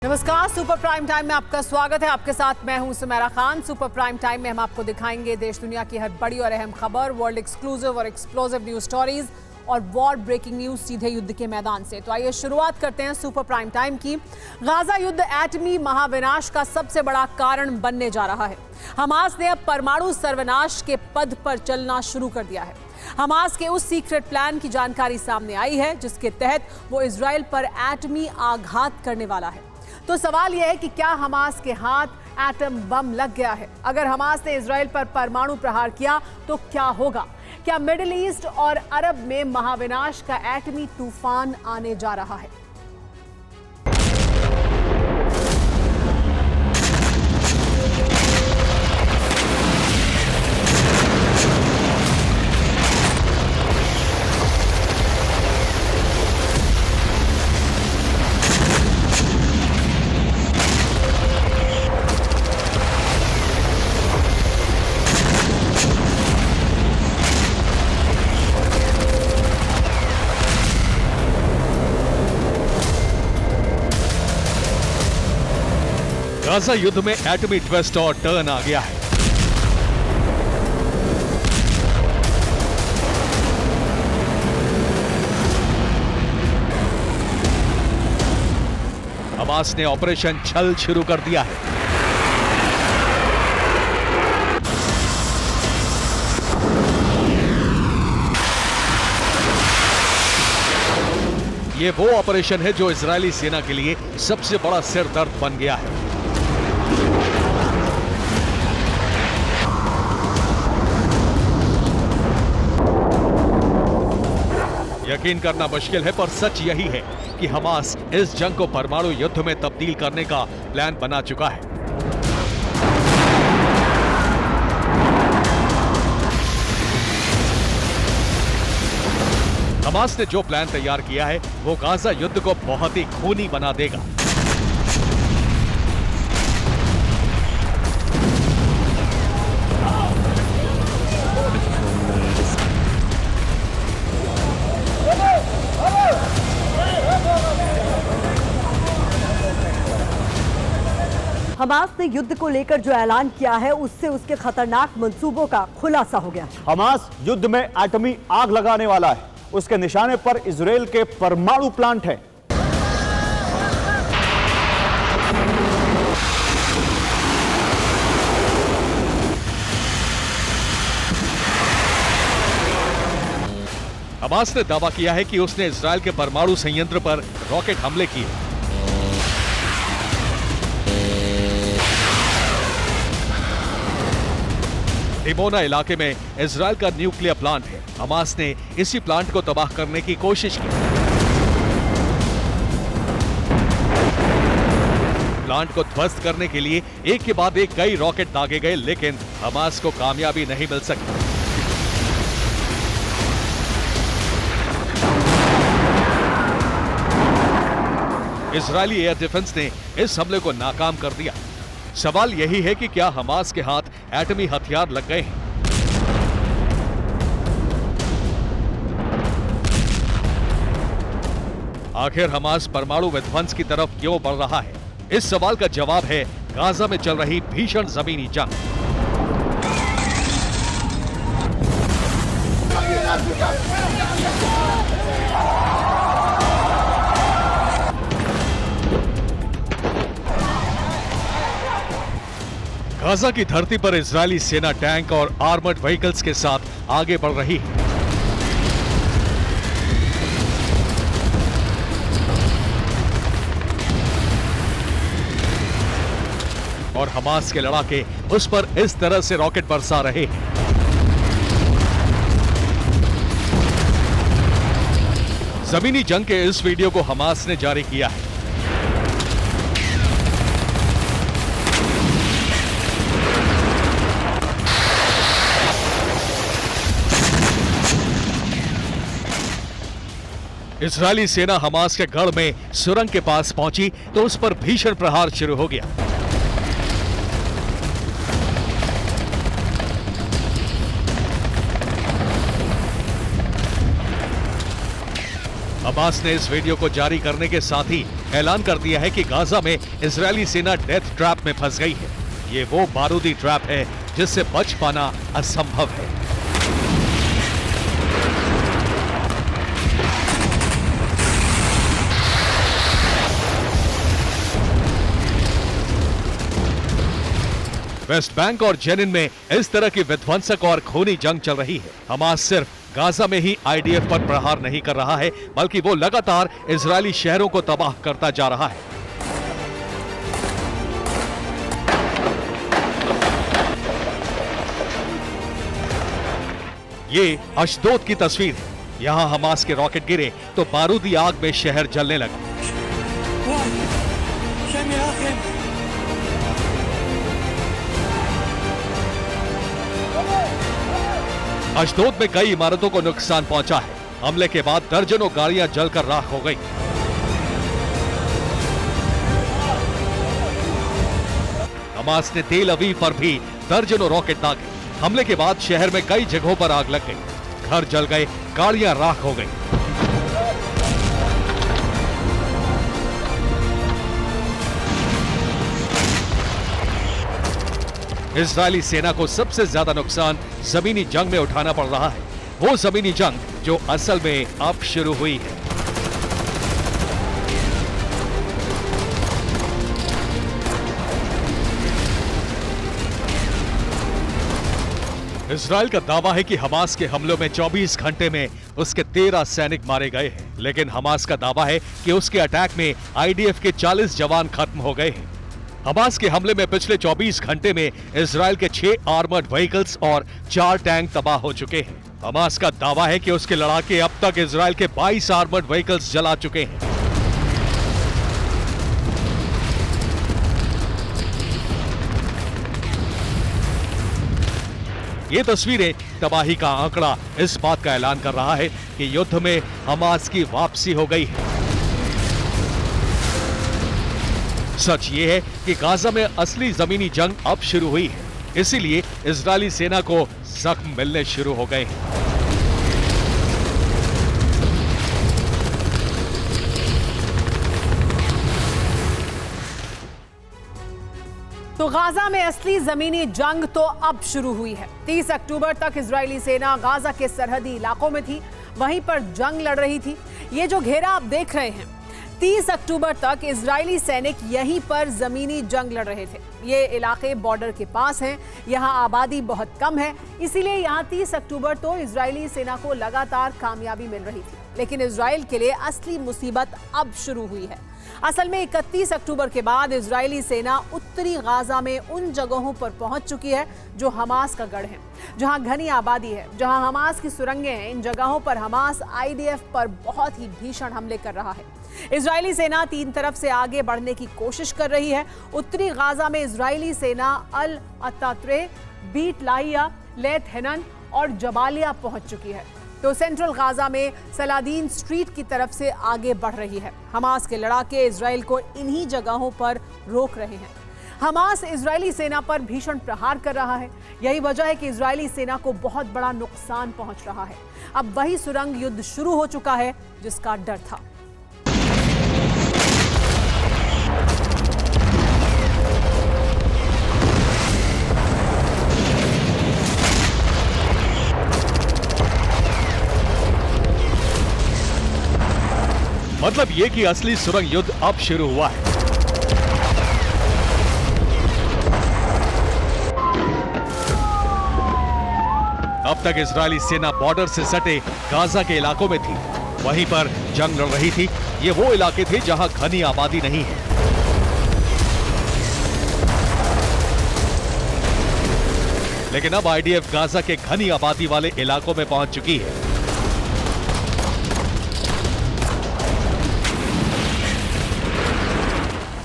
नमस्कार, super prime time में आपका स्वागत है। आपके साथ मैं हूं Sumera Khan. Super prime time में हम आपको दिखाएंगे देश दुनिया की हर बड़ी और अहम खबर, वर्ल्ड एक्सक्लूसिव और एक्सप्लोसिव न्यूज स्टोरीज और वॉर ब्रेकिंग न्यूज सीधे युद्ध के मैदान से। तो आइए शुरुआत करते हैं सुपर प्राइम टाइम की। गाजा युद्ध एटमी महाविनाश का सबसे बड़ा कारण बनने जा रहा है। हमास ने अब परमाणु सर्वनाश के पद पर चलना शुरू कर दिया है। हमास के उस सीक्रेट प्लान की जानकारी सामने आई है जिसके तहत वो इजराइल पर एटमी आघात करने वाला है। तो सवाल यह है कि क्या हमास के हाथ एटम बम लग गया है? अगर हमास ने इजराइल पर परमाणु प्रहार किया तो क्या होगा? क्या मिडिल ईस्ट और अरब में महाविनाश का एटमी तूफान आने जा रहा है? गाजा युद्ध में एटमी ट्विस्ट और टर्न आ गया है। हमास ने ऑपरेशन छल शुरू कर दिया है। ये वो ऑपरेशन है जो इजरायली सेना के लिए सबसे बड़ा सिरदर्द बन गया है। यकीन करना मुश्किल है पर सच यही है कि हमास इस जंग को परमाणु युद्ध में तब्दील करने का प्लान बना चुका है। हमास ने जो प्लान तैयार किया है वो गाजा युद्ध को बहुत ही खूनी बना देगा। हमास ने युद्ध को लेकर जो ऐलान किया है उससे उसके खतरनाक मंसूबों का खुलासा हो गया। हमास युद्ध में एटमी आग लगाने वाला है। उसके निशाने पर इजराइल के परमाणु प्लांट है। हमास ने दावा किया है कि उसने इजराइल के परमाणु संयंत्र पर रॉकेट हमले किए। डिमोना इलाके में इजराइल का न्यूक्लियर प्लांट है। हमास ने इसी प्लांट को तबाह करने की कोशिश की। प्लांट को ध्वस्त करने के लिए एक के बाद एक कई रॉकेट दागे गए, लेकिन हमास को कामयाबी नहीं मिल सकी। इजरायली एयर डिफेंस ने इस हमले को नाकाम कर दिया। सवाल यही है कि क्या हमास के हाथ एटमी हथियार लग गए हैं? आखिर हमास परमाणु विध्वंस की तरफ क्यों बढ़ रहा है? इस सवाल का जवाब है गाजा में चल रही भीषण जमीनी जंग। गाजा की धरती पर इजरायली सेना टैंक और आर्मर्ड व्हीकल्स के साथ आगे बढ़ रही है। और हमास के लड़ाके उस पर इस तरह से रॉकेट बरसा रहे हैं। जमीनी जंग के इस वीडियो को हमास ने जारी किया है। इजरायली सेना हमास के गढ़ में सुरंग के पास पहुंची तो उस पर भीषण प्रहार शुरू हो गया। हमास ने इस वीडियो को जारी करने के साथ ही ऐलान कर दिया है कि गाजा में इजरायली सेना डेथ ट्रैप में फंस गई है। ये वो बारूदी ट्रैप है जिससे बच पाना असंभव है। वेस्ट बैंक और जेनिन में इस तरह की विध्वंसक और खूनी जंग चल रही है। हमास सिर्फ गाजा में ही आईडीएफ पर प्रहार नहीं कर रहा है, बल्कि वो लगातार इजरायली शहरों को तबाह करता जा रहा है। ये अशदोद की तस्वीर है। यहां हमास के रॉकेट गिरे तो बारूदी आग में शहर जलने लगा। अशदोद में कई इमारतों को नुकसान पहुंचा है। हमले के बाद दर्जनों गाड़ियां जलकर राख हो गई। हमास ने तेल अवीव पर भी दर्जनों रॉकेट दागे। हमले के बाद शहर में कई जगहों पर आग लग गई, घर जल गए, गाड़ियां राख हो गई। इजरायली सेना को सबसे ज्यादा नुकसान जमीनी जंग में उठाना पड़ रहा है। वो जमीनी जंग जो असल में अब शुरू हुई है। इजरायल का दावा है कि हमास के हमलों में 24 घंटे में उसके 13 सैनिक मारे गए हैं, लेकिन हमास का दावा है कि उसके अटैक में आईडीएफ के 40 जवान खत्म हो गए हैं। हमास के हमले में पिछले 24 घंटे में इजरायल के 6 आर्मर्ड व्हीकल्स और 4 टैंक तबाह हो चुके हैं। हमास का दावा है कि उसके लड़ाके अब तक इजरायल के 22 आर्मर्ड व्हीकल्स जला चुके हैं। ये तस्वीरें तबाही का आंकड़ा इस बात का ऐलान कर रहा है कि युद्ध में हमास की वापसी हो गई है। सच ये है कि गाजा में असली जमीनी जंग अब शुरू हुई है, इसीलिए इजरायली सेना को जख्म मिलने शुरू हो गए हैं। तो गाजा में असली जमीनी जंग तो अब शुरू हुई है। 30 अक्टूबर तक इजरायली सेना गाजा के सरहदी इलाकों में थी, वहीं पर जंग लड़ रही थी। ये जो घेरा आप देख रहे हैं, 30 अक्टूबर तक इजरायली सैनिक यहीं पर जमीनी जंग लड़ रहे थे। ये इलाके बॉर्डर के पास हैं, यहाँ आबादी बहुत कम है, इसीलिए यहाँ 30 अक्टूबर तो इजरायली सेना को लगातार कामयाबी मिल रही थी। लेकिन इजरायल के लिए असली मुसीबत अब शुरू हुई है। असल में 31 अक्टूबर के बाद इजरायली सेना उत्तरी गाजा में उन जगहों पर पहुंच चुकी है जो हमास का गढ़ है, जहां घनी आबादी है, जहां हमास की सुरंगें हैं। इन जगहों पर हमास आईडीएफ पर बहुत ही भीषण हमले कर रहा है। इजरायली सेना 3 तरफ से आगे बढ़ने की कोशिश कर रही है। उत्तरी गाजा में इजरायली सेना अल अतात्रे, बीट लाहिया, लेथ हेनन और जबालिया पहुंच चुकी है। तो सेंट्रल गाजा में सलादीन स्ट्रीट की तरफ से आगे बढ़ रही है। हमास के लड़ाके इजराइल को इन्हीं जगहों पर रोक रहे हैं। हमास इजरायली सेना पर भीषण प्रहार कर रहा है। यही वजह है कि इजरायली सेना को बहुत बड़ा नुकसान पहुंच रहा है। अब वही सुरंग युद्ध शुरू हो चुका है जिसका डर था। मतलब ये कि असली सुरंग युद्ध अब शुरू हुआ है। अब तक इजरायली सेना बॉर्डर से सटे गाजा के इलाकों में थी, वहीं पर जंग लड़ रही थी। ये वो इलाके थे जहां घनी आबादी नहीं है। लेकिन अब आईडीएफ गाजा के घनी आबादी वाले इलाकों में पहुंच चुकी है।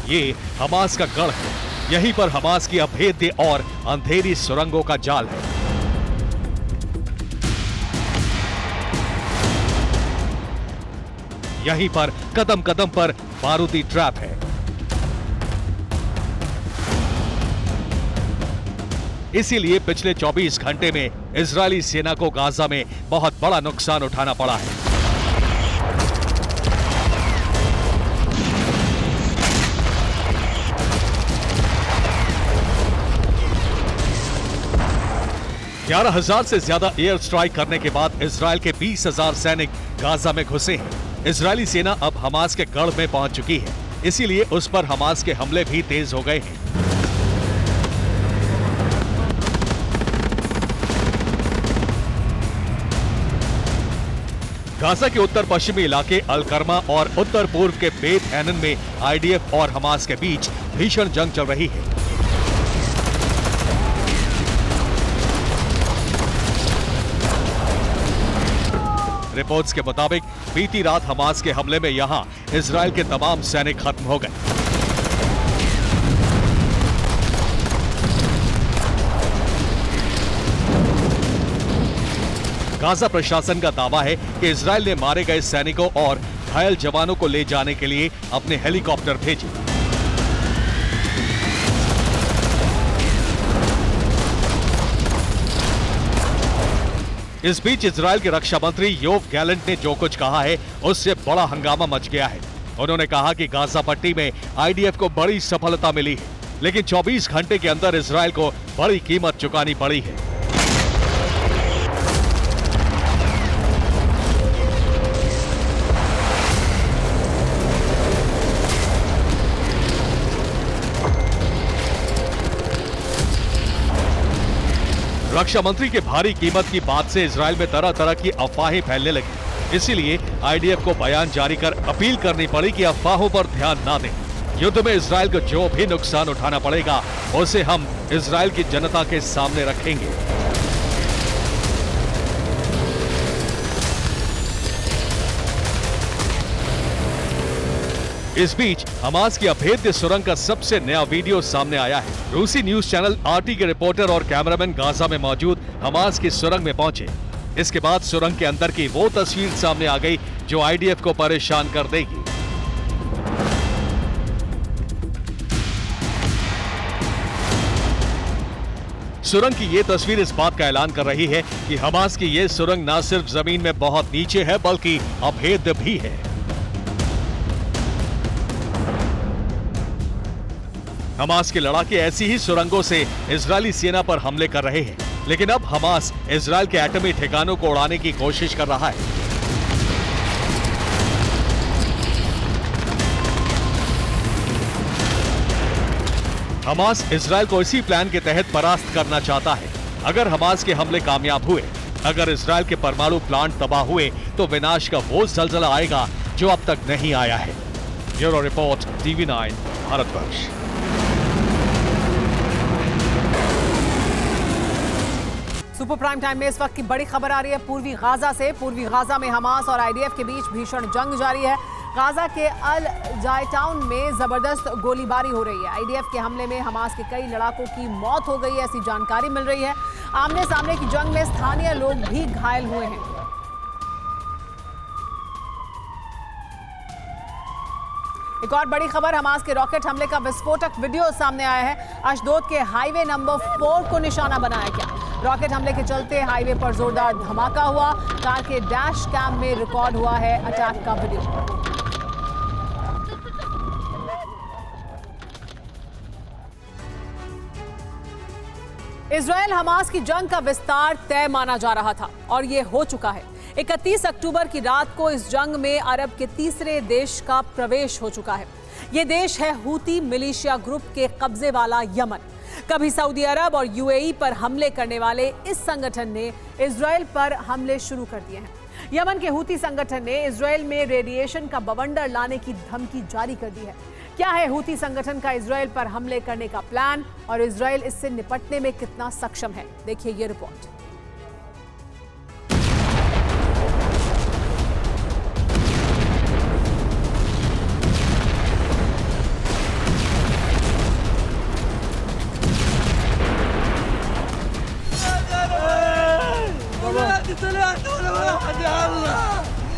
ये हमास का गढ़ है। यहीं पर हमास की अभेद्य और अंधेरी सुरंगों का जाल है। यहीं पर कदम कदम पर बारूदी ट्रैप है। इसीलिए पिछले 24 घंटे में इजरायली सेना को गाजा में बहुत बड़ा नुकसान उठाना पड़ा है। 11,000 से ज्यादा एयर स्ट्राइक करने के बाद इजराइल के 20,000 सैनिक गाजा में घुसे हैं। इजरायली सेना अब हमास के गढ़ में पहुंच चुकी है, इसीलिए उस पर हमास के हमले भी तेज हो गए हैं। गाजा के उत्तर पश्चिमी इलाके अल-कर्मा और उत्तर पूर्व के बेत हैनन में आईडीएफ और हमास के बीच भीषण जंग चल रही है। रिपोर्ट्स के मुताबिक बीती रात हमास के हमले में यहां इजराइल के तमाम सैनिक खत्म हो गए। गाजा प्रशासन का दावा है कि इजराइल ने मारे गए सैनिकों और घायल जवानों को ले जाने के लिए अपने हेलीकॉप्टर भेजे। इस बीच इजराइल के रक्षा मंत्री योव गैलेंट ने जो कुछ कहा है उससे बड़ा हंगामा मच गया है। उन्होंने कहा कि गाजा पट्टी में आईडीएफ को बड़ी सफलता मिली है, लेकिन 24 घंटे के अंदर इजराइल को बड़ी कीमत चुकानी पड़ी है। रक्षा मंत्री के भारी कीमत की बात से इजराइल में तरह तरह की अफवाहें फैलने लगी। इसीलिए आईडीएफ को बयान जारी कर अपील करनी पड़ी कि अफवाहों पर ध्यान न दें। युद्ध में इजराइल को जो भी नुकसान उठाना पड़ेगा उसे हम इजराइल की जनता के सामने रखेंगे। इस बीच हमास की अभेद्य सुरंग का सबसे नया वीडियो सामने आया है। रूसी न्यूज चैनल आरटी के रिपोर्टर और कैमरामैन गाजा में मौजूद हमास की सुरंग में पहुंचे। इसके बाद सुरंग के अंदर की वो तस्वीर सामने आ गई जो आईडीएफ को परेशान कर देगी। सुरंग की ये तस्वीर इस बात का ऐलान कर रही है कि हमास की ये सुरंग न सिर्फ जमीन में बहुत नीचे है बल्कि अभेद्य भी है। हमास के लड़ाके ऐसी ही सुरंगों से इजरायली सेना पर हमले कर रहे हैं, लेकिन अब हमास इजरायल के एटमी ठिकानों को उड़ाने की कोशिश कर रहा है। हमास इजरायल को इसी प्लान के तहत परास्त करना चाहता है। अगर हमास के हमले कामयाब हुए, अगर इजरायल के परमाणु प्लांट तबाह हुए, तो विनाश का वो ज़लज़ला आएगा जो अब तक नहीं आया है। Bureau report, TV9 Bharatvarsh. Super prime time में इस वक्त की बड़ी खबर आ रही है पूर्वी गाजा से। पूर्वी गाजा में हमास और आईडीएफ के बीच भीषण जंग जारी है। गाजा के अल जायटाउन में जबरदस्त गोलीबारी हो रही है। आईडीएफ के हमले में हमास के कई लड़ाकों की मौत हो गई है, ऐसी जानकारी मिल रही है। आमने सामने की जंग में स्थानीय लोग भी घायल हुए हैं। एक और बड़ी खबर, हमास के रॉकेट हमले का विस्फोटक वीडियो सामने आया है। अशदोद के हाईवे नंबर 4 को निशाना बनाया गया। रॉकेट हमले के चलते हाईवे पर जोरदार धमाका हुआ। कार के डैश कैम में रिकॉर्ड हुआ है अटैक का वीडियो। इजरायल हमास की जंग का विस्तार तय माना जा रहा था और ये हो चुका है। 31 अक्टूबर की रात को इस जंग में अरब के तीसरे देश का प्रवेश हो चुका है। ये देश है हूती मिलिशिया ग्रुप के कब्जे वाला यमन। कभी सऊदी अरब और यूएई पर हमले करने वाले इस संगठन ने इजरायल पर हमले शुरू कर दिए हैं। यमन के हूती संगठन ने इजरायल में रेडिएशन का बवंडर लाने की धमकी जारी कर दी है। क्या है हूती संगठन का इजरायल पर हमले करने का प्लान और इजरायल इससे निपटने में कितना सक्षम है, देखिए ये रिपोर्ट।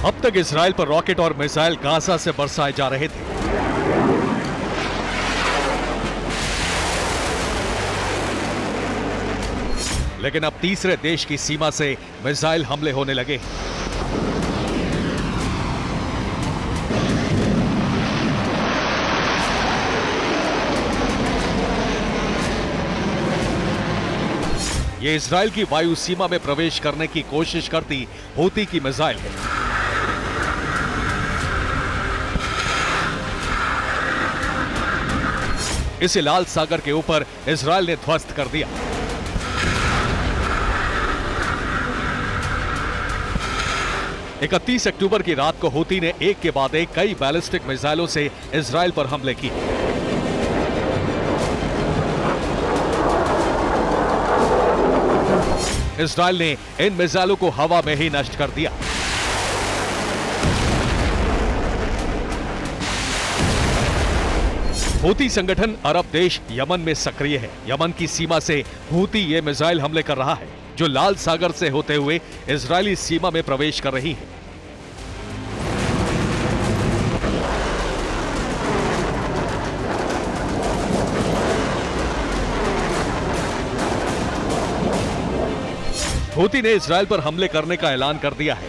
अब तक इजराइल पर रॉकेट और मिसाइल गाजा से बरसाए जा रहे थे। लेकिन अब तीसरे देश की सीमा से मिसाइल हमले होने लगे। ये इजराइल की वायु सीमा में प्रवेश करने की कोशिश करती हूती की मिसाइल है। इसे लाल सागर के ऊपर इजराइल ने ध्वस्त कर दिया। इकतीस अक्टूबर की रात को हूती ने एक के बाद एक कई बैलिस्टिक मिसाइलों से इजराइल पर हमले किए। इजराइल ने इन मिसाइलों को हवा में ही नष्ट कर दिया। हूती संगठन अरब देश यमन में सक्रिय है। यमन की सीमा से हूती ये मिसाइल हमले कर रहा है, जो लाल सागर से होते हुए इजरायली सीमा में प्रवेश कर रही है। हूती ने इजराइल पर हमले करने का ऐलान कर दिया है।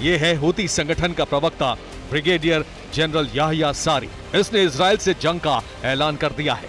ये है हूती संगठन का प्रवक्ता ब्रिगेडियर जनरल याह्या सारी। इसने इजराइल से जंग का ऐलान कर दिया है।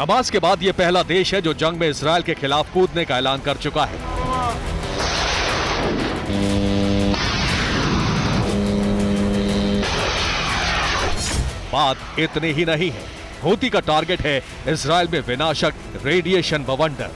हमास के बाद यह पहला देश है जो जंग में इजराइल के खिलाफ कूदने का ऐलान कर चुका है। बात इतनी ही नहीं है, हूती का टारगेट है इजराइल में विनाशक रेडिएशन बवंडर।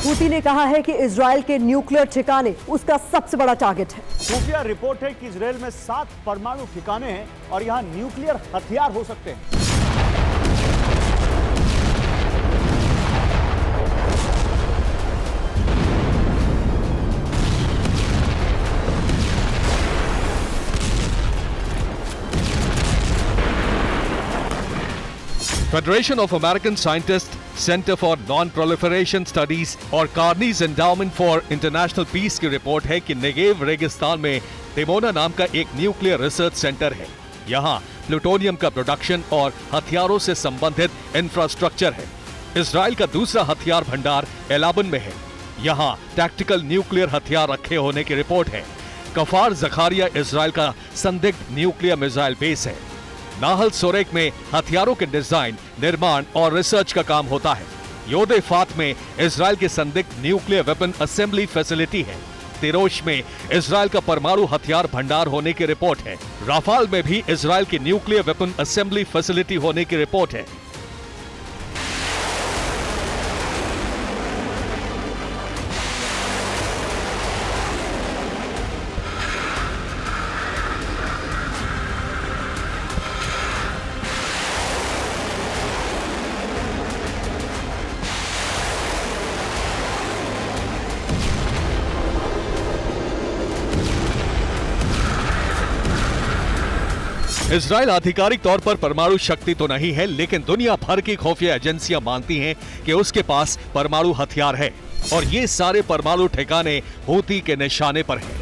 हूती ने कहा है कि इजराइल के न्यूक्लियर ठिकाने उसका सबसे बड़ा टारगेट है। खुफिया रिपोर्ट है कि इजराइल में 7 परमाणु ठिकाने हैं और यहां न्यूक्लियर हथियार हो सकते हैं। Federation of American scientist, centre for non proliferation studies और कार्नीज एंडाउमेंट फॉर इंटरनेशनल पीस की रिपोर्ट है कि नेगेव रेगिस्तान में दिमोना नाम का एक न्यूक्लियर रिसर्च सेंटर है। यहाँ प्लूटोनियम का प्रोडक्शन और हथियारों से संबंधित इंफ्रास्ट्रक्चर है। इजराइल का दूसरा हथियार भंडार एलाबन में है। यहाँ टैक्टिकल न्यूक्लियर हथियार रखे होने की रिपोर्ट है। कफार जखारिया इजराइल का संदिग्ध न्यूक्लियर मिसाइल बेस है। नाहल सोरेक में हथियारों के डिजाइन, निर्माण और रिसर्च का काम होता है। योदे फात में इजराइल के संदिग्ध न्यूक्लियर वेपन असेंबली फैसिलिटी है। तिरोश में इजराइल का परमाणु हथियार भंडार होने की रिपोर्ट है। राफाल में भी इजराइल की न्यूक्लियर वेपन असेंबली फैसिलिटी होने की रिपोर्ट है। इजराइल आधिकारिक तौर पर परमाणु शक्ति तो नहीं है, लेकिन दुनिया भर की खुफिया एजेंसियां मानती हैं कि उसके पास परमाणु हथियार है और ये सारे परमाणु ठिकाने हूती के निशाने पर हैं।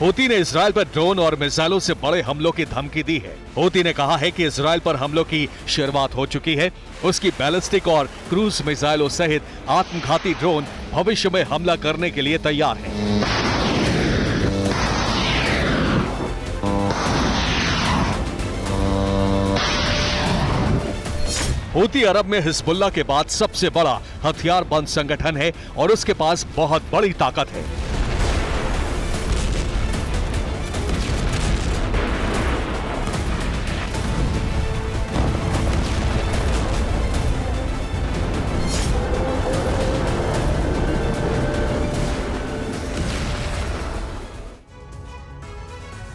हूती ने इजराइल पर ड्रोन और मिसाइलों से बड़े हमलों की धमकी दी है। हूती ने कहा है कि इजराइल पर हमलों की शुरुआत हो चुकी है। उसकी बैलिस्टिक और क्रूज मिसाइलों सहित आत्मघाती ड्रोन भविष्य में हमला करने के लिए तैयार है। हूती अरब में हिजबुल्लाह के बाद सबसे बड़ा हथियारबंद संगठन है और उसके पास बहुत बड़ी ताकत है।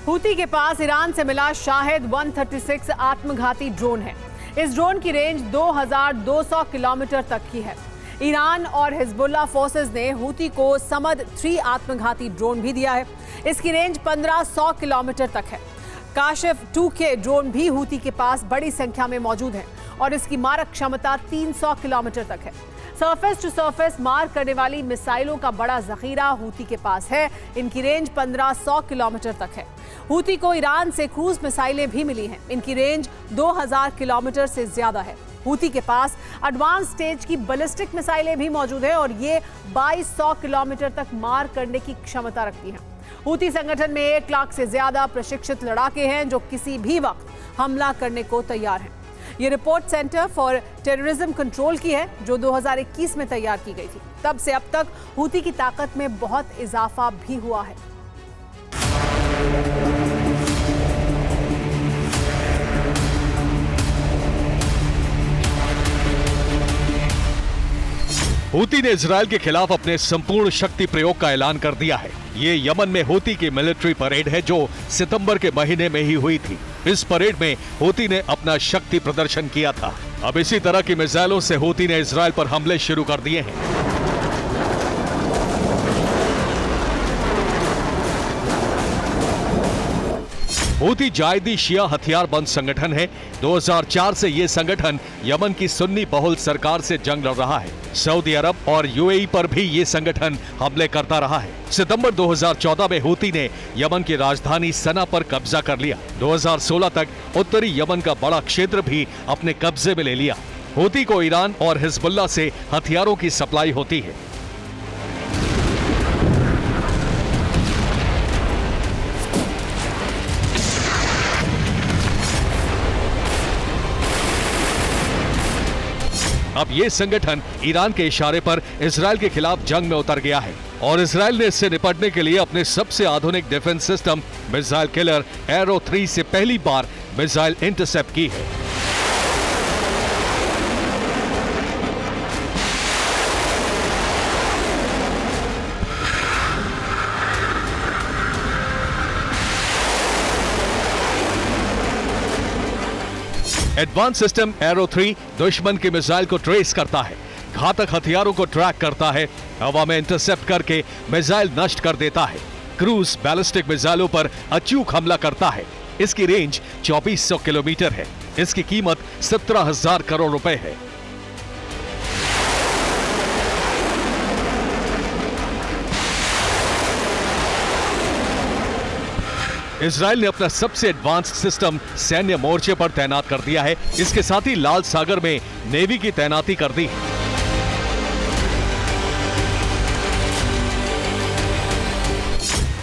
हूती के पास ईरान से मिला शाहिद 136 आत्मघाती ड्रोन है। इस ड्रोन की रेंज 2200 किलोमीटर तक की है। ईरान और हिजबुल्लाह फोर्सेस ने हूती को समद 3 आत्मघाती ड्रोन भी दिया है। इसकी रेंज 1500 किलोमीटर तक है। काशिफ 2K ड्रोन भी हूती के पास बड़ी संख्या में मौजूद है और इसकी मारक क्षमता 300 किलोमीटर तक है। सरफेस टू सरफेस मार करने वाली मिसाइलों का बड़ा जखीरा हूती के पास है। इनकी रेंज 1500 किलोमीटर तक है। हूती को ईरान से क्रूज मिसाइलें भी मिली हैं। इनकी रेंज 2000 किलोमीटर से ज्यादा है। हूती के पास एडवांस स्टेज की बैलिस्टिक मिसाइलें भी मौजूद हैं और ये 2200 किलोमीटर तक मार करने की क्षमता रखती हैं। हूती संगठन में 1 लाख से ज्यादा प्रशिक्षित लड़ाके हैं जो किसी भी वक्त हमला करने को तैयार हैं। ये report centre for terrorism control की है जो 2021 में तैयार की गई थी। तब से अब तक हूती की ताकत में बहुत इजाफा भी हुआ है। हूती ने इजराइल के खिलाफ अपने संपूर्ण शक्ति प्रयोग का ऐलान कर दिया है। ये यमन में हूती की मिलिट्री परेड है जो सितंबर के महीने में ही हुई थी। इस परेड में हूती ने अपना शक्ति प्रदर्शन किया था। अब इसी तरह की मिसाइलों से हूती ने इजराइल पर हमले शुरू कर दिए हैं। हूती जायदी शिया हथियारबंद संगठन है। 2004 से ये संगठन यमन की सुन्नी बहुल सरकार से जंग लड़ रहा है। सऊदी अरब और यूएई पर भी ये संगठन हमले करता रहा है। सितंबर 2014 में हूती ने यमन की राजधानी सना पर कब्जा कर लिया। 2016 तक उत्तरी यमन का बड़ा क्षेत्र भी अपने कब्जे में ले लिया। हूती को ईरान और हिजबुल्लाह से हथियारों की सप्लाई होती है। अब ये संगठन ईरान के इशारे पर इजराइल के खिलाफ जंग में उतर गया है और इजराइल ने इससे निपटने के लिए अपने सबसे आधुनिक defence system missile killer arrow 3 से पहली बार मिसाइल इंटरसेप्ट की है। एडवांस सिस्टम एरो 3 दुश्मन की मिसाइल को ट्रेस करता है, घातक हथियारों को ट्रैक करता है, हवा में इंटरसेप्ट करके मिसाइल नष्ट कर देता है। क्रूज बैलिस्टिक मिसाइलों पर अचूक हमला करता है। इसकी रेंज 2400 किलोमीटर है। इसकी कीमत 17,000 करोड़ रुपए है। इजराइल ने अपना सबसे एडवांस सिस्टम सैन्य मोर्चे पर तैनात कर दिया है। इसके साथ ही लाल सागर में नेवी की तैनाती कर दी है।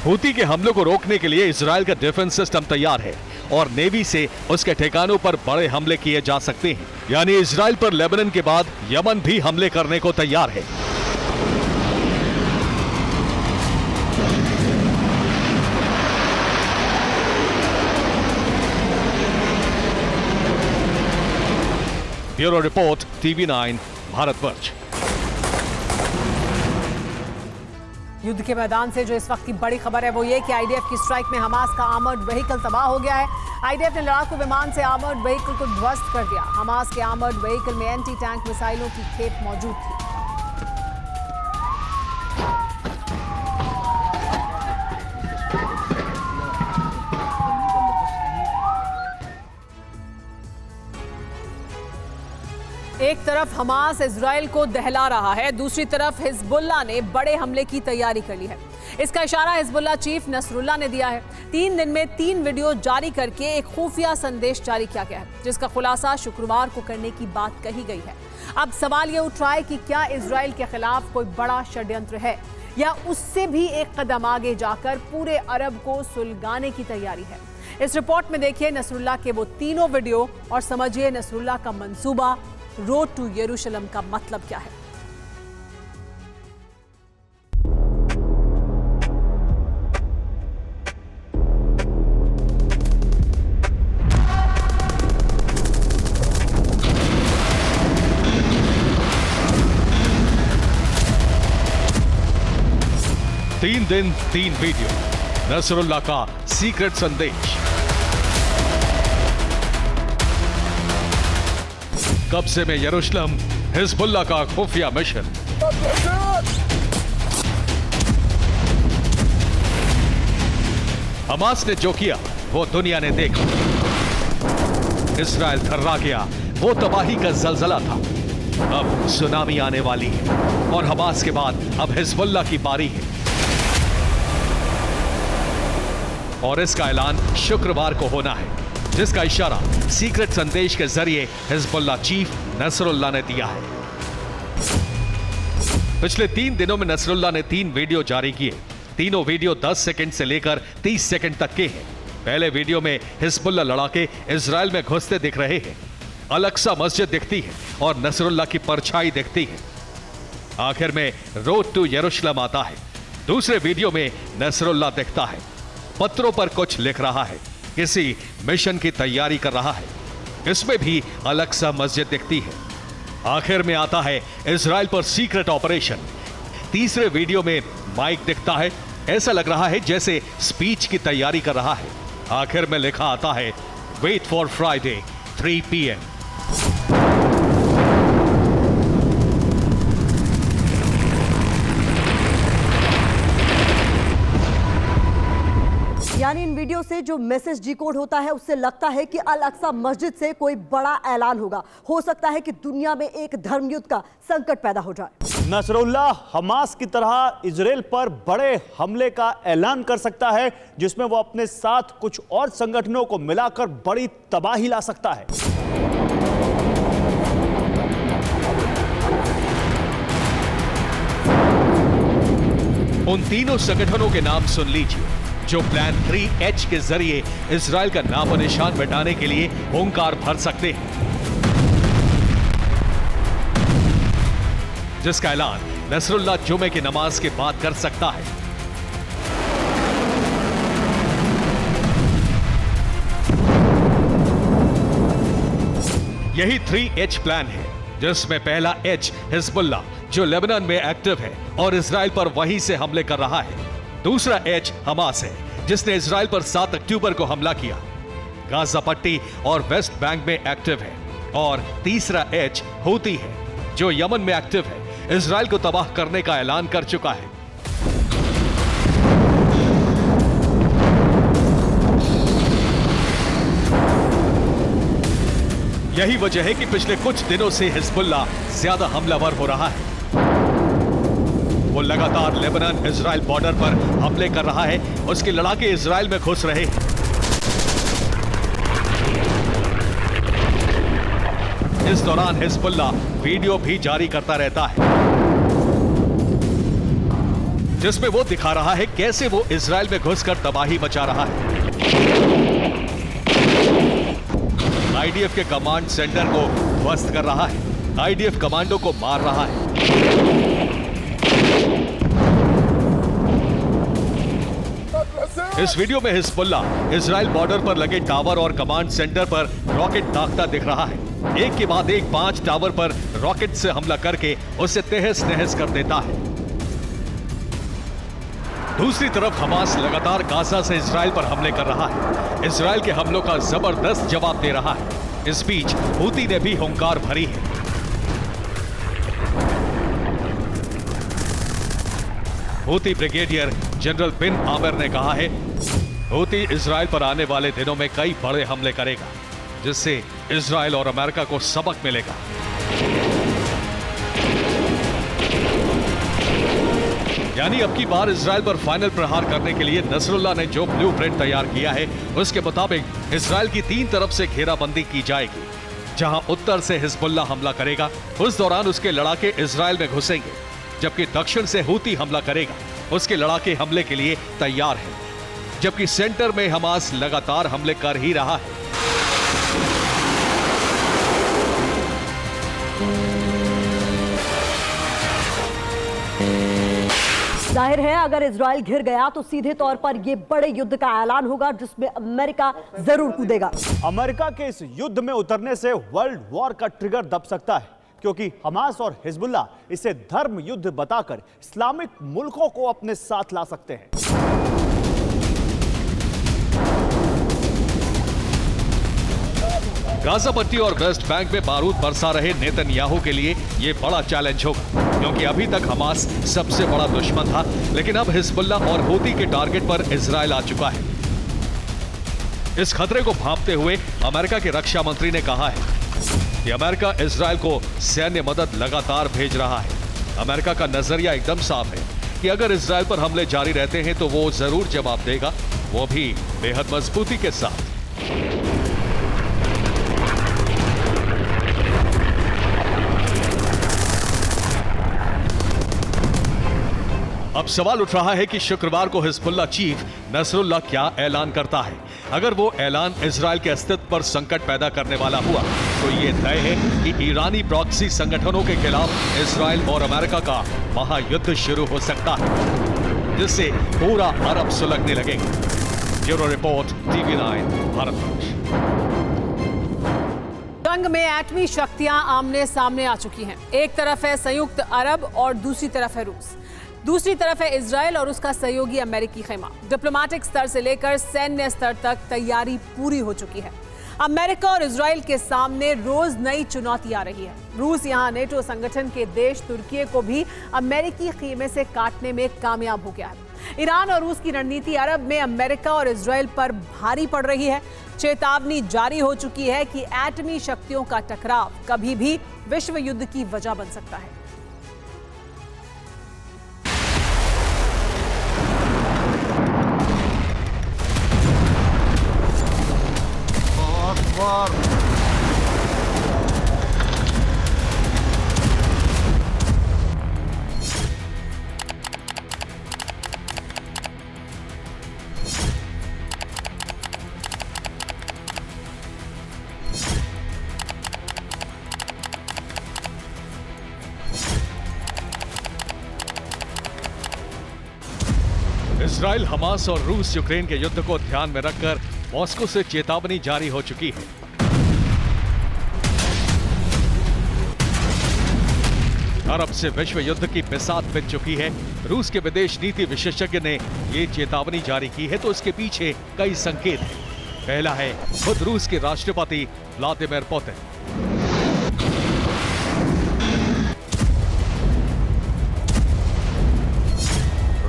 हूती के हमलों को रोकने के लिए इजराइल का डिफेंस सिस्टम तैयार है और नेवी से उसके ठिकानों पर बड़े हमले किए जा सकते हैं। यानी इजराइल पर लेबनान के बाद यमन भी हमले करने को तैयार है। Bureau report TV9 Bharatvarsh. युद्ध के मैदान से जो इस वक्त की बड़ी खबर है वो ये कि आईडीएफ की स्ट्राइक में हमास का आर्मर्ड व्हीकल तबाह हो गया है। आईडीएफ ने लड़ाकू विमान से आर्मर्ड व्हीकल को ध्वस्त कर दिया। हमास के आर्मर्ड व्हीकल में एंटी टैंक मिसाइलों की खेप मौजूद थी। एक एक तरफ हमास इजराइल को दहला रहा है, दूसरी तरफ हिजबुल्लाह ने बड़े हमले की तैयारी कर ली है। इसका इशारा हिजबुल्लाह चीफ नसरुल्लाह ने दिया है। 3 दिन में 3 वीडियो जारी करके एक खुफिया संदेश जारी किया गया है, जिसका खुलासा शुक्रवार को करने की बात कही गई है। अब सवाल यह उठ रहा है कि क्या इजराइल के खिलाफ कोई बड़ा षड्यंत्र है या उससे भी एक कदम आगे जाकर पूरे अरब को सुलगाने की तैयारी है। इस रिपोर्ट में देखिए नसरुल्लाह के वो तीनों वीडियो और समझिए नसरुल्लाह का मंसूबा रोड टू यरूशलेम का मतलब क्या है। तीन दिन 3 वीडियो, नसरुल्लाह का सीक्रेट संदेश। कब्जे में यरूशलेम, हिजबुल्लाह का खुफिया मिशन। हमास ने जो किया वो दुनिया ने देखा। इस्राएल थर्रा गया, वो तबाही का जलजला था। अब सुनामी आने वाली है और हमास के बाद अब हिजबुल्लाह की बारी है। और इसका ऐलान शुक्रवार को होना है, जिसका इशारा सीक्रेट संदेश के जरिए हिजबुल्लाह चीफ नसरुल्लाह ने दिया है। पिछले 3 दिनों में नसरुल्लाह ने 3 वीडियो जारी किए। तीनों वीडियो 10 सेकंड से लेकर 30 सेकंड तक के हैं। पहले वीडियो में हिजबुल्लाह लड़ाके इजराइल में घुसते दिख रहे हैं। अल-अक्सा मस्जिद दिखती है और नसरुल्लाह की परछाई दिखती है। आखिर में रोड टू यरूशलेम आता है। दूसरे वीडियो में नसरुल्लाह दिखता है, पत्रों पर कुछ लिख रहा है, किसी मिशन की तैयारी कर रहा है। इसमें भी अल-अक्सा मस्जिद दिखती है। आखिर में आता है इजराइल पर सीक्रेट ऑपरेशन। तीसरे वीडियो में माइक दिखता है, ऐसा लग रहा है जैसे स्पीच की तैयारी कर रहा है। आखिर में लिखा आता है वेट फॉर फ्राइडे 3 PM। यानी इन वीडियो से जो मैसेज डिकोड होता है उससे लगता है कि अल अक्सा मस्जिद से कोई बड़ा ऐलान होगा। हो सकता है कि दुनिया में एक धर्मयुद्ध का संकट पैदा हो जाए। नसरुल्लाह हमास की तरह इजराइल पर बड़े हमले का ऐलान कर सकता है, जिसमें वो अपने साथ कुछ और संगठनों को मिलाकर बड़ी तबाही ला सकता है। उन तीनों संगठनों के नाम सुन लीजिए, जो प्लान 3H के जरिए इजराइल का नामो निशान मिटाने के लिए हुंकार भर सकते हैं, जिसका ऐलान नसरुल्लाह जुमे की नमाज के बाद कर सकता है। यही 3H प्लान है, जिसमें पहला H हिजबुल्लाह, जो लेबनान में एक्टिव है और इजराइल पर वहीं से हमले कर रहा है। दूसरा H हमास है, जिसने इजराइल पर 7 अक्टूबर को हमला किया, गाजा पट्टी और वेस्ट बैंक में एक्टिव है। और तीसरा H हूती है, जो यमन में एक्टिव है, इजराइल को तबाह करने का ऐलान कर चुका है। यही वजह है कि पिछले कुछ दिनों से हिजबुल्लाह ज्यादा हमलावर हो रहा है। वो लगातार लेबनान इजराइल बॉर्डर पर हमले कर रहा है। उसके लड़ाके इजराइल में घुस रहे हैं। इस दौरान हिजबुल्लाह वीडियो भी जारी करता रहता है, जिसमें वो दिखा रहा है कैसे वो इजराइल में घुसकर तबाही मचा रहा है। आईडीएफ के कमांड सेंटर को ध्वस्त कर रहा है, आईडीएफ कमांडो को मार रहा है। इस वीडियो में हिजबुल्लाह इजराइल बॉर्डर पर लगे टावर और कमांड सेंटर पर रॉकेट दागता दिख रहा है। एक के बाद एक 5 टावर पर रॉकेट से हमला करके उसे तहस नहस कर देता है। दूसरी तरफ हमास लगातार गाजा से इजराइल पर हमले कर रहा है। इजराइल के हमलों का जबरदस्त जवाब दे रहा है। इस बीच हूती ने भी हुंकार भरी है। हूती ब्रिगेडियर जनरल बिन आमिर ने कहा है, हूती इजराइल पर आने वाले दिनों में कई बड़े हमले करेगा, जिससे इजराइल और अमेरिका को सबक मिलेगा। यानी अब की बार इजराइल पर फाइनल प्रहार करने के लिए नसरुल्लाह ने जो ब्लूप्रिंट तैयार किया है उसके मुताबिक इजराइल की 3 तरफ से घेराबंदी की जाएगी। जहां उत्तर से हिजबुल्लाह हमला करेगा, उस दौरान उसके लड़ाके इजराइल में घुसेंगे, जबकि दक्षिण से हूती हमला करेगा, उसके लड़ाके हमले के लिए तैयार हैं, जबकि सेंटर में हमास लगातार हमले कर ही रहा है। जाहिर है अगर इजराइल घिर गया तो सीधे तौर पर यह बड़े युद्ध का ऐलान होगा जिसमें अमेरिका जरूर कूदेगा। अमेरिका के इस युद्ध में उतरने से वर्ल्ड वॉर का ट्रिगर दब सकता है, क्योंकि हमास और हिजबुल्लाह इसे धर्म युद्ध बताकर इस्लामिक मुल्कों को अपने साथ ला सकते हैं। गाजा पट्टी और वेस्ट बैंक में बारूद बरसा रहे नेतन्याहू के लिए यह बड़ा चैलेंज होगा, क्योंकि अभी तक हमास सबसे बड़ा दुश्मन था, लेकिन अब हिजबुल्लाह और हूती के टारगेट पर इजराइल आ चुका है। इस खतरे को भांपते हुए अमेरिका के रक्षा मंत्री ने कहा है कि अमेरिका इजराइल को सैन्य मदद लगातार भेज रहा है। अमेरिका का नजरिया एकदम साफ है कि अगर इजराइल पर हमले जारी रहते हैं तो वो जरूर जवाब देगा, वो भी बेहद मजबूती के साथ। अब सवाल उठ रहा है कि शुक्रवार को हिजबुल्लाह चीफ नसरुल्लाह क्या ऐलान करता है। अगर वो ऐलान इजराइल के अस्तित्व पर संकट पैदा करने वाला हुआ तो ये तय है कि ईरानी प्रॉक्सी संगठनों के खिलाफ इजराइल और अमेरिका का महायुद्ध शुरू हो सकता है, जिससे पूरा अरब सुलगने लगेगा। Bureau report, TV9 Bharatvarsh. जंग में एटमी शक्तियां आमने सामने आ चुकी हैं। एक तरफ है संयुक्त अरब और दूसरी तरफ है रूस। दूसरी तरफ है इजराइल और उसका सहयोगी अमेरिकी खेमा। डिप्लोमेटिक स्तर से लेकर सैन्य स्तर तक तैयारी पूरी हो चुकी है। अमेरिका और इजराइल के सामने रोज नई चुनौती आ रही है। रूस यहां नेटो संगठन के देश तुर्की को भी अमेरिकी खेमे से काटने में कामयाब हो गया है। ईरान और रूस की रणनीति अरब में अमेरिका और इजराइल पर भारी पड़ रही है। चेतावनी जारी हो चुकी है कि एटमी शक्तियों का टकराव कभी भी विश्व युद्ध की वजह बन सकता है। इजराइल, हमास और रूस यूक्रेन के युद्ध को ध्यान में रखकर मॉस्को से चेतावनी जारी हो चुकी है। अरब से विश्व युद्ध की बिसात बिछ चुकी है। रूस के विदेश नीति विशेषज्ञ ने ये चेतावनी जारी की है तो इसके पीछे कई संकेत हैं। पहला है खुद रूस के राष्ट्रपति व्लादिमीर पुतिन।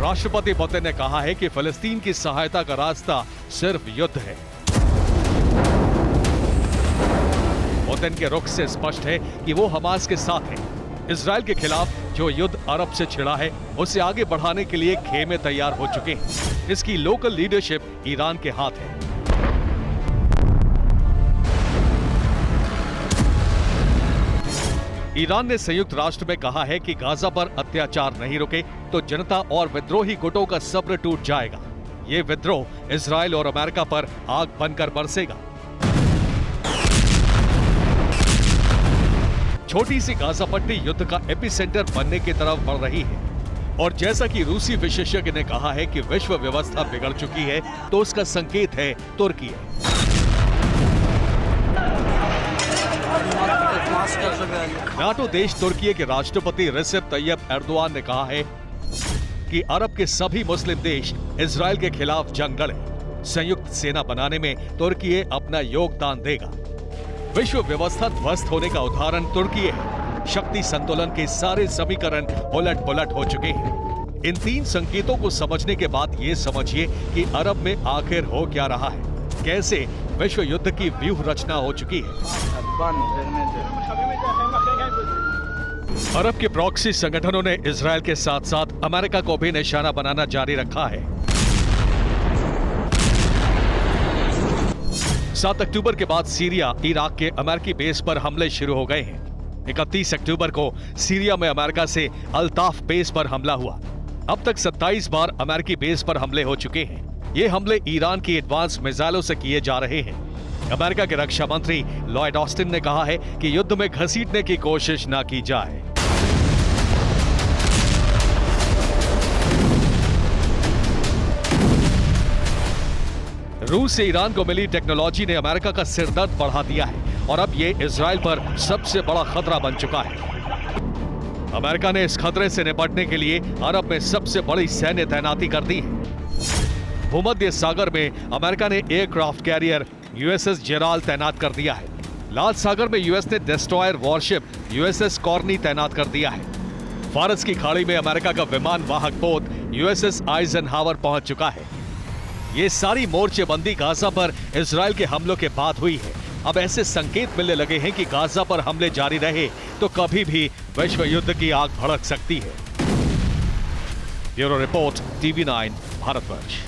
राष्ट्रपति पुतिन ने कहा है कि फिलिस्तीन की सहायता का रास्ता सिर्फ युद्ध है। पुतिन के रुख से स्पष्ट है कि वो हमास के साथ है। इजराइल के खिलाफ जो युद्ध अरब से छिड़ा है उसे आगे बढ़ाने के लिए खेमे तैयार हो चुके हैं। इसकी लोकल लीडरशिप ईरान के हाथ है। ईरान ने संयुक्त राष्ट्र में कहा है कि गाजा पर अत्याचार नहीं रुके तो जनता और विद्रोही गुटों का सब्र टूट जाएगा। ये विद्रोह इजराइल और अमेरिका पर आग बनकर बरसेगा। छोटी सी गाजा पट्टी युद्ध का एपिसेंटर बनने की तरफ बढ़ रही है और जैसा कि रूसी विशेषज्ञ ने कहा है कि विश्व व्यवस्था बिगड़ चुकी है तो उसका संकेत है तुर्की। नाटो देश तुर्की के राष्ट्रपति रेसेप तैयब एर्दोआन ने कहा है कि अरब के सभी मुस्लिम देश इजराइल के खिलाफ जंग लड़े। संयुक्त सेना बनाने में तुर्की अपना योगदान देगा। विश्व व्यवस्था ध्वस्त होने का उदाहरण तुर्की है। शक्ति संतुलन के सारे समीकरण उलट पुलट हो चुके हैं। इन तीन संकेतों को समझने के बाद ये समझिए कि अरब में आखिर हो क्या रहा है, कैसे विश्व युद्ध की व्यूह रचना हो चुकी है। अरब के प्रॉक्सी संगठनों ने इजरायल के साथ साथ अमेरिका को भी निशाना बनाना जारी रखा है। 7 अक्टूबर के बाद सीरिया, इराक के अमेरिकी बेस पर हमले शुरू हो गए हैं। 31 अक्टूबर को सीरिया में अमेरिका से अल्ताफ बेस पर हमला हुआ। अब तक 27 बार अमेरिकी बेस पर हमले हो चुके हैं। ये हमले ईरान की एडवांस मिसाइलों से किए जा रहे हैं। अमेरिका के रक्षा मंत्री लॉयड ऑस्टिन ने कहा है कि युद्ध में घसीटने की कोशिश न की जाए। रूस से ईरान को मिली टेक्नोलॉजी ने अमेरिका का सिरदर्द बढ़ा दिया है और अब ये इजरायल पर सबसे बड़ा खतरा बन चुका है। अमेरिका ने इस खतरे से निपटने के लिए अरब में सबसे बड़ी सैन्य तैनाती कर दी है। भूमध्य सागर में अमेरिका ने एयरक्राफ्ट कैरियर यूएसएस जेराल्ड तैनात कर दिया है। लाल सागर में यूएस ने डिस्ट्रॉयर वॉरशिप यूएसएस कॉर्नी तैनात कर दिया है। फारस की खाड़ी में अमेरिका का विमान वाहक पोत यूएसएस आइजनहावर पहुंच चुका है। ये सारी मोर्चेबंदी गाजा पर इजरायल के हमलों के बाद हुई है। अब ऐसे संकेत मिलने लगे हैं कि गाजा पर हमले जारी रहे तो कभी भी विश्व युद्ध की आग भड़क सकती है। Bureau report, TV9 Bharatvarsh.